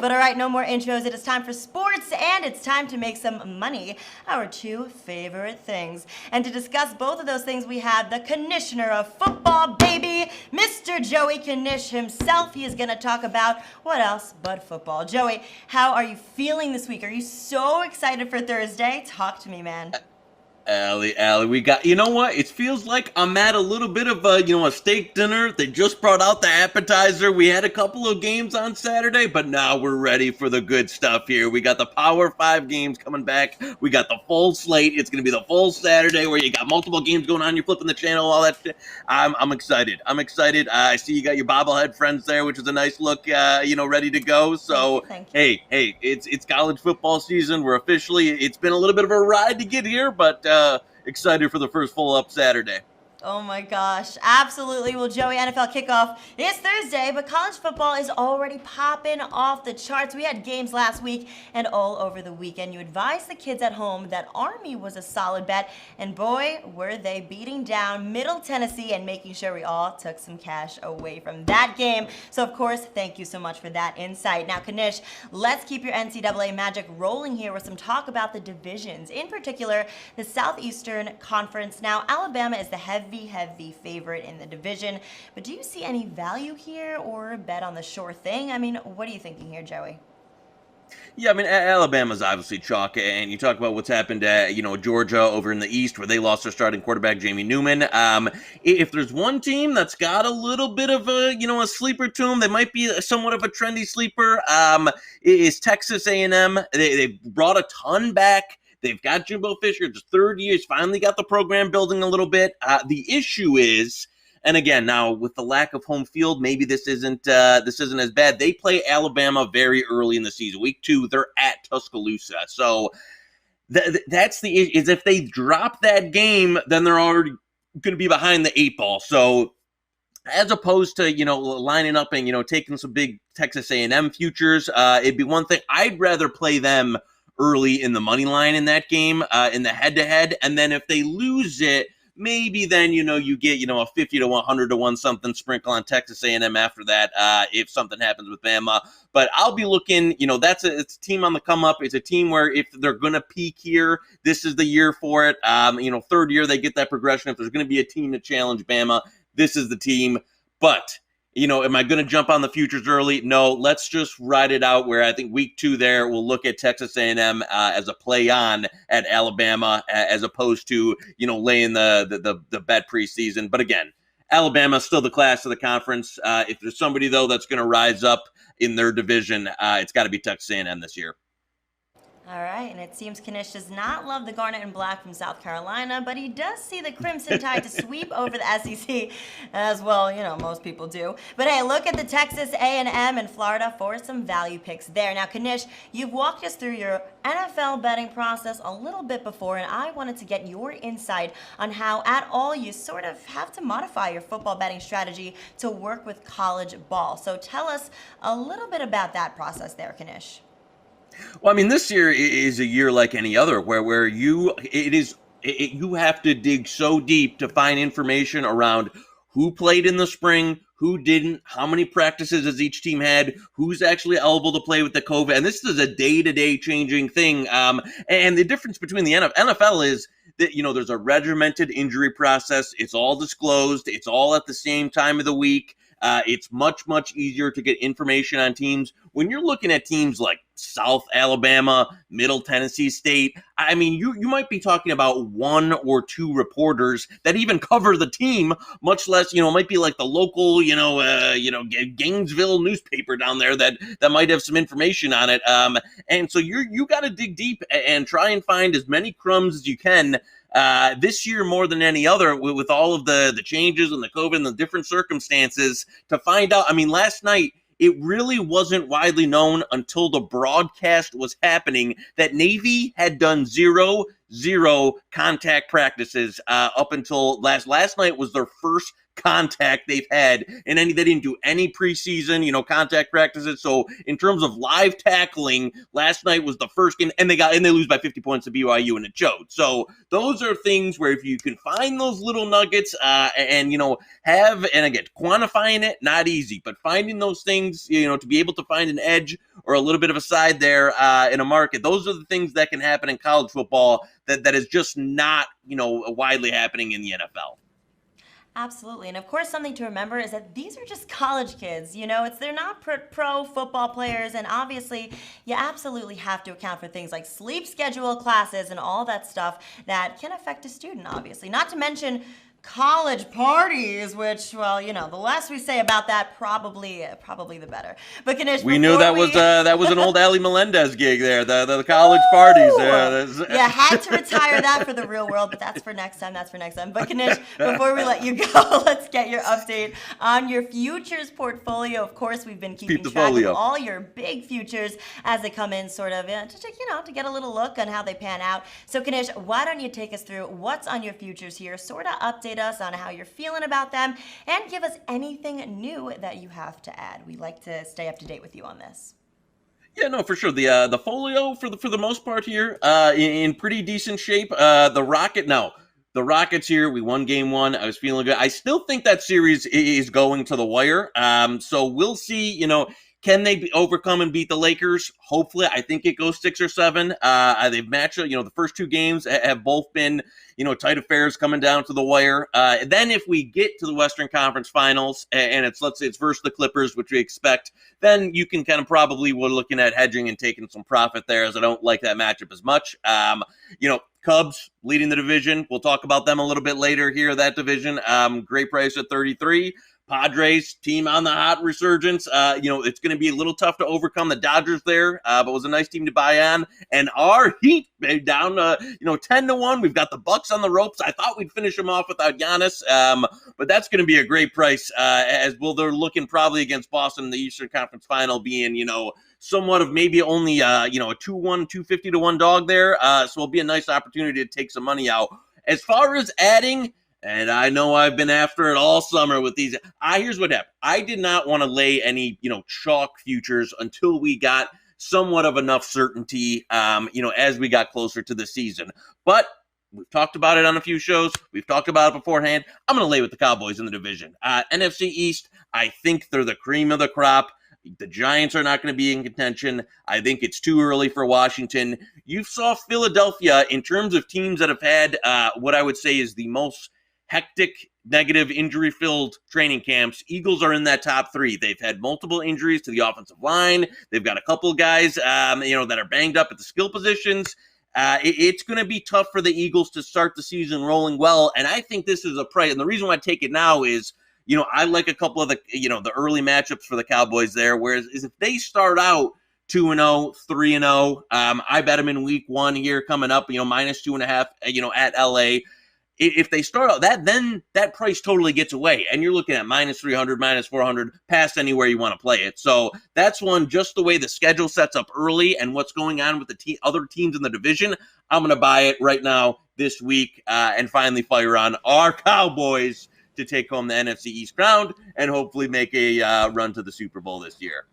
But all right, no more intros. It is time for sports, and it's time to make some money, our two favorite things. And to discuss both of those things, we have the commissioner of football, baby, Mr. Joey Knish himself. He is going to talk about what else but football. Joey, how are you feeling this week? Are you so excited for Thursday? Talk to me, man. Allie, we got, you know what? It feels like I'm at a little bit of a steak dinner. They just brought out the appetizer. We had a couple of games on Saturday, but now we're ready for the good stuff here. We got the Power 5 games coming back. We got the full slate. It's going to be the full Saturday where you got multiple games going on. You're flipping the channel, all that shit. I'm excited. I see you got your bobblehead friends there, which is a nice look, ready to go. So, Thank you. hey, it's college football season. It's been a little bit of a ride to get here, but excited for the first full up Saturday. Oh my gosh, absolutely. Well, Joey, NFL kickoff is Thursday, but college football is already popping off the charts. We had games last week and all over the weekend. You advised the kids at home that Army was a solid bet, and boy, were they beating down Middle Tennessee and making sure we all took some cash away from that game. So, of course, thank you so much for that insight. Now, Knish, let's keep your NCAA magic rolling here with some talk about the divisions, in particular, the Southeastern Conference. Now, Alabama is the heavy favorite in the division, but do you see any value here or bet on the sure thing? I mean, what are you thinking here, Joey? Yeah, I mean, Alabama's obviously chalk, and you talk about what's happened at, Georgia over in the East, where they lost their starting quarterback, Jamie Newman. If there's one team that's got a little bit of a sleeper to them, they might be somewhat of a trendy sleeper, is Texas A&M. They brought a ton back. They've got Jimbo Fisher. It's third year. He's finally got the program building a little bit. The issue is, and again, now with the lack of home field, maybe this isn't as bad. They play Alabama very early in the season. Week 2, they're at Tuscaloosa. So that's the issue. Is if they drop that game, then they're already going to be behind the 8 ball. So as opposed to, lining up and, taking some big Texas A&M futures, it'd be one thing. I'd rather play them early in the money line in that game, in the head-to-head. And then if they lose it, maybe then, you get, a 50 to 100 to 1 something sprinkle on Texas A&M after that, if something happens with Bama. But I'll be looking, it's a team on the come up. It's a team where if they're going to peak here, this is the year for it. Third year, they get that progression. If there's going to be a team to challenge Bama, this is the team. But am I going to jump on the futures early? No, let's just ride it out where I think week 2 there, we'll look at Texas A&M as a play on at Alabama as opposed to, laying the bet preseason. But again, Alabama's still the class of the conference. If there's somebody, though, that's going to rise up in their division, it's got to be Texas A&M this year. All right, and it seems Knish does not love the Garnet and Black from South Carolina, but he does see the Crimson Tide to sweep over the SEC, as well, most people do. But hey, look at the Texas A&M and Florida for some value picks there. Now, Knish, you've walked us through your NFL betting process a little bit before, and I wanted to get your insight on how at all you sort of have to modify your football betting strategy to work with college ball. So tell us a little bit about that process there, Knish. Well, I mean, this year is a year like any other where you have to dig so deep to find information around who played in the spring, who didn't, how many practices has each team had, who's actually eligible to play with the COVID. And this is a day-to-day changing thing. And the difference between the NFL is that, there's a regimented injury process. It's all disclosed. It's all at the same time of the week. It's much, much easier to get information on teams. When you're looking at teams like South Alabama, Middle Tennessee State, I mean, you might be talking about 1 or 2 reporters that even cover the team, much less, it might be like the local, Gainesville newspaper down there that might have some information on it. And so you got to dig deep and try and find as many crumbs as you can. This year more than any other, with all of the changes and the COVID and the different circumstances, to find out. I mean, last night, it really wasn't widely known until the broadcast was happening that Navy had done zero contact practices up until last night was their first contact they've had in any. They didn't do any preseason, contact practices. So in terms of live tackling, last night was the first game, and they lose by 50 points to BYU, and it showed. So those are things where if you can find those little nuggets, and again, quantifying it, not easy, but finding those things, to be able to find an edge or a little bit of a side there in a market, those are the things that can happen in college football that is just not, widely happening in the NFL. Absolutely. And of course, something to remember is that these are just college kids. They're not pro football players. And obviously, you absolutely have to account for things like sleep schedule, classes, and all that stuff that can affect a student, obviously. Not to mention college parties, which, well, the less we say about that, probably the better. But Kanish, we knew that was an old Ali Melendez gig there, the college parties. Yeah, had to retire that for the real world, but that's for next time. But Kanish, before we let you go, let's get your update on your futures portfolio. Of course, we've been keeping track of all your big futures as they come in, sort of, to get a little look on how they pan out. So Kanish, why don't you take us through what's on your futures here, sort of update us on how you're feeling about them, and give us anything new that you have to add. We like to stay up to date with you on this. Yeah, no, for sure. The folio for the most part here in pretty decent shape. The Rockets here, we won game one. I was feeling good. I still think that series is going to the wire. So we'll see, can they overcome and beat the Lakers? Hopefully. I think it goes 6 or 7. They've matched, the first two games have both been, tight affairs coming down to the wire. Then if we get to the Western Conference Finals and it's versus the Clippers, which we expect, then you can kind of probably, we're looking at hedging and taking some profit there, as I don't like that matchup as much. Cubs leading the division. We'll talk about them a little bit later here, that division. Great price at 33. Padres, team on the hot resurgence. It's going to be a little tough to overcome the Dodgers there, but it was a nice team to buy on. And our Heat down, 10-1. We've got the Bucks on the ropes. I thought we'd finish them off without Giannis, but that's going to be a great price. They're looking probably against Boston in the Eastern Conference Final, being somewhat of maybe only a 2-1, 250 to 1 dog there. So it'll be a nice opportunity to take some money out. As far as adding. And I know I've been after it all summer with these. Here's what happened. I did not want to lay any, chalk futures until we got somewhat of enough certainty, as we got closer to the season. But we've talked about it on a few shows. We've talked about it beforehand. I'm going to lay with the Cowboys in the division. NFC East, I think they're the cream of the crop. The Giants are not going to be in contention. I think it's too early for Washington. You saw Philadelphia in terms of teams that have had what I would say is the most hectic, negative, injury-filled training camps. Eagles are in that top 3. They've had multiple injuries to the offensive line. They've got a couple of guys, that are banged up at the skill positions. It's going to be tough for the Eagles to start the season rolling well, and I think this is a price. And the reason why I take it now is, I like a couple of the early matchups for the Cowboys there. Whereas if they start out 2-0, 3-0, I bet them in week 1 here coming up, -2.5, at LA. If they start out then that price totally gets away, and you're looking at -300, -400, past anywhere you want to play it. So that's one, just the way the schedule sets up early and what's going on with the other teams in the division. I'm going to buy it right now this week and finally fire on our Cowboys to take home the NFC East crown and hopefully make a run to the Super Bowl this year.